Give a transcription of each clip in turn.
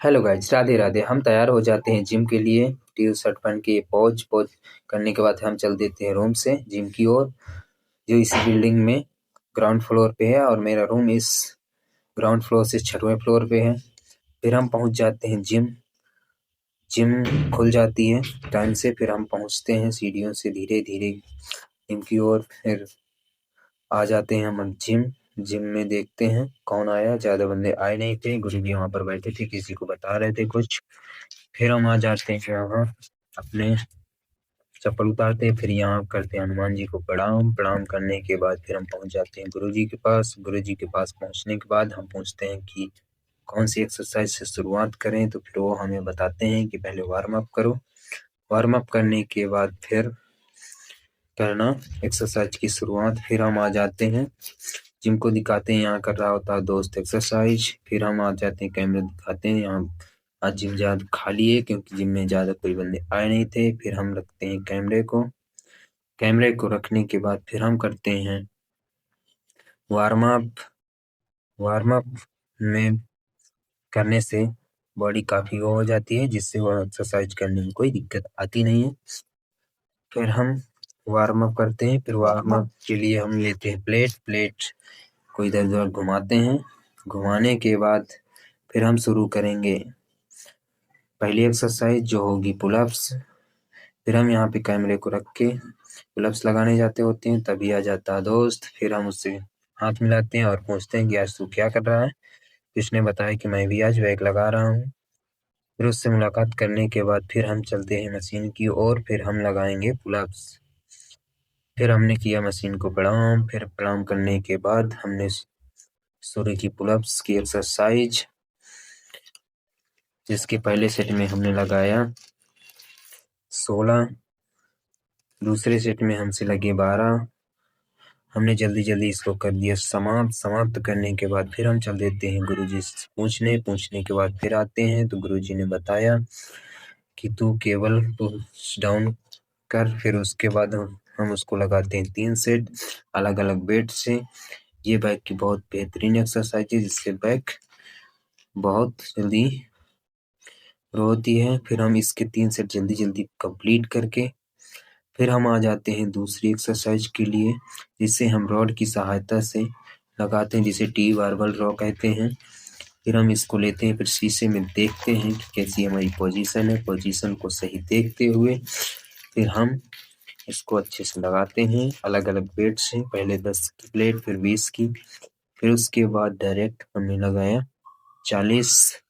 Hello guys, Radhe Radhe. हम तैयार हो जाते हैं जिम के लिए। टी शर्ट पहन के पोज पोज करने के बाद हम चल देते हैं रूम से जिम की ओर, जो इसी बिल्डिंग में ग्राउंड फ्लोर पे है और मेरा रूम इस ग्राउंड फ्लोर से 6वें फ्लोर पे है। फिर हम पहुंच जाते हैं जिम। जिम खुल जाती है टाइम से। फिर हम पहुंचते हैं सीढ़ियों से धीरे धीरे जिम की ओर। फिर आ जाते हैं हम जिम। जिम में देखते हैं कौन आया। ज्यादा बंदे आए नहीं थे। गुरुजी वहां पर बैठे थे, किसी को बता रहे थे कुछ। फिर हम आ जाते हैं यहाँ, अपने चप्पल उतारते हैं। फिर यहाँ करते हैं हनुमान जी को प्रणाम। प्रणाम करने के बाद फिर हम पहुंच जाते हैं गुरुजी के पास। गुरुजी के पास पहुंचने के बाद हम पूछते हैं कि कौन सी एक्सरसाइज से शुरुआत करें, तो फिर वो हमें बताते हैं कि पहले वार्म अप करो। वार्म अप करने के बाद फिर करना एक्सरसाइज की शुरुआत। फिर हम आ जाते हैं जिम को दिखाते हैं, यहाँ कर रहा होता है दोस्त एक्सरसाइज। फिर हम आ जाते हैं कैमरे दिखाते हैं। यहाँ आज जिम ज्यादा खाली है क्योंकि जिम में ज्यादा कोई बंदे आए नहीं थे। फिर हम रखते हैं कैमरे को। कैमरे को रखने के बाद फिर हम करते हैं वार्म अप। वार्म अप में करने से बॉडी काफी वो हो जाती है, जिससे वो एक्सरसाइज करने में कोई दिक्कत आती नहीं है। फिर हम वार्म अप करते हैं। फिर वार्म अप के लिए हम लेते हैं प्लेट को इधर उधर घुमाते हैं। घुमाने के बाद फिर हम शुरू करेंगे पहली एक्सरसाइज, जो होगी पुलअप्स। फिर हम यहाँ पे कैमरे को रख के पुलअप्स लगाने जाते होते हैं। तभी आ जाता है दोस्त। फिर हम उससे हाथ मिलाते हैं और पूछते हैं कि आज तू क्या कर रहा है। उसने बताया कि मैं भी आज बैग लगा रहा हूँ। फिर उससे मुलाकात करने के बाद फिर हम चलते हैं मशीन की ओर। फिर हम लगाएंगे पुलअप्स। फिर हमने किया मशीन को प्रणाम। फिर प्रणाम करने के बाद हमने सूर्य की पुलअप्स की एक्सरसाइज, जिसके पहले सेट में हमने लगाया 16, दूसरे सेट में हमसे लगे 12। हमने जल्दी जल्दी इसको कर दिया समाप्त। समाप्त करने के बाद फिर हम चल देते हैं गुरुजी से पूछने के बाद फिर आते हैं तो गुरुजी ने बताया कि तू केवल पुश डाउन कर। फिर उसके बाद हम उसको लगाते हैं 3 सेट अलग अलग वेट से। ये बैक की बहुत बेहतरीन एक्सरसाइज है, जिससे बैक बहुत जल्दी ग्रो होती है। फिर हम इसके 3 सेट जल्दी जल्दी कंप्लीट करके फिर हम आ जाते हैं दूसरी एक्सरसाइज के लिए, जिसे हम रॉड की सहायता से लगाते हैं, जिसे टी बारबल रॉ कहते हैं। फिर हम इसको लेते हैं, फिर शीशे में देखते हैं कि कैसी हमारी पोजीशन है। पोजीशन को सही देखते हुए फिर हम इसको अच्छे से लगाते हैं अलग अलग वेट से। पहले 10 की प्लेट, फिर 20 की, फिर उसके बाद डायरेक्ट हमने लगाया 40।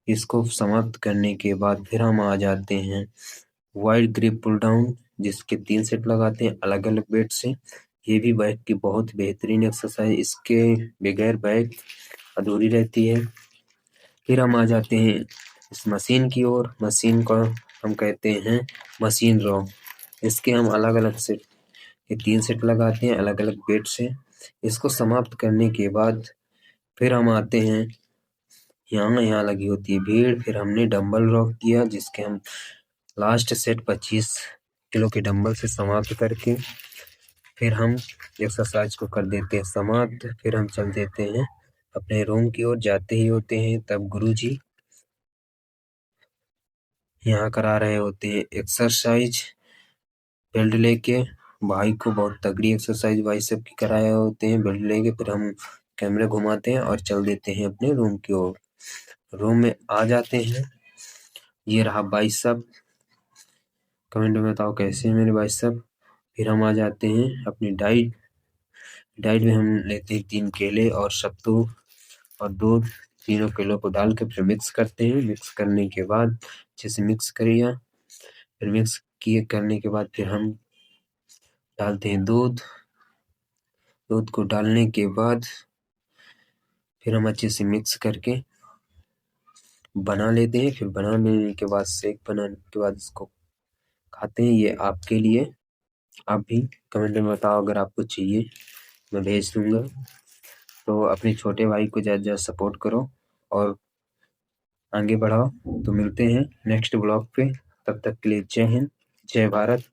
इसको समाप्त करने के बाद फिर हम आ जाते हैं वाइड ग्रिप पुल डाउन, जिसके 3 सेट लगाते हैं अलग अलग वेट से। ये भी बैक की बहुत बेहतरीन एक्सरसाइज, इसके बगैर बैक अधूरी रहती है। फिर हम आ जाते हैं इस मशीन की ओर। मशीन को हम कहते हैं मशीन रॉ। इसके हम अलग अलग सेट, ये 3 सेट लगाते हैं अलग अलग वेट से। इसको समाप्त करने के बाद फिर हम आते हैं यहाँ लगी होती है भीड़। फिर हमने डंबल रॉ किया, जिसके हम लास्ट सेट 25 किलो के डंबल से समाप्त करके फिर हम एक्सरसाइज को कर देते हैं समाप्त। फिर हम चल देते हैं अपने रूम की ओर। जाते ही होते हैं तब गुरुजी यहाँ करा रहे होते हैं एक्सरसाइज बेल्ट लेके। भाई को बहुत तगड़ी एक्सरसाइज बाइसेप की कराए होते हैं बेल्ट लेके। फिर हम कैमरे घुमाते हैं और चल देते हैं अपने रूम की ओर। रूम में आ जाते हैं। ये रहा बाइसेप। कमेंट में बताओ कैसे है मेरे बाइसेप। फिर हम आ जाते हैं अपनी डाइट। डाइट में हम लेते हैं 3 केले और सत्तू और दूध। तीनों केलों को डाल के फिर मिक्स करते हैं। मिक्स करने के बाद अच्छे से मिक्स करिए। फिर मिक्स किए करने के बाद फिर हम डालते हैं दूध। दूध को डालने के बाद फिर हम अच्छे से मिक्स करके बना लेते हैं। फिर बना लेने के बाद शेक बनाने के बाद इसको खाते हैं। ये आपके लिए, आप भी कमेंट में बताओ अगर आपको चाहिए, मैं भेज दूंगा। तो अपने छोटे भाई को ज़्यादा ज़्यादा सपोर्ट करो और आगे बढ़ाओ। तो मिलते हैं नेक्स्ट ब्लॉग पे। तब तक के लिए जय हिंद, जय भारत।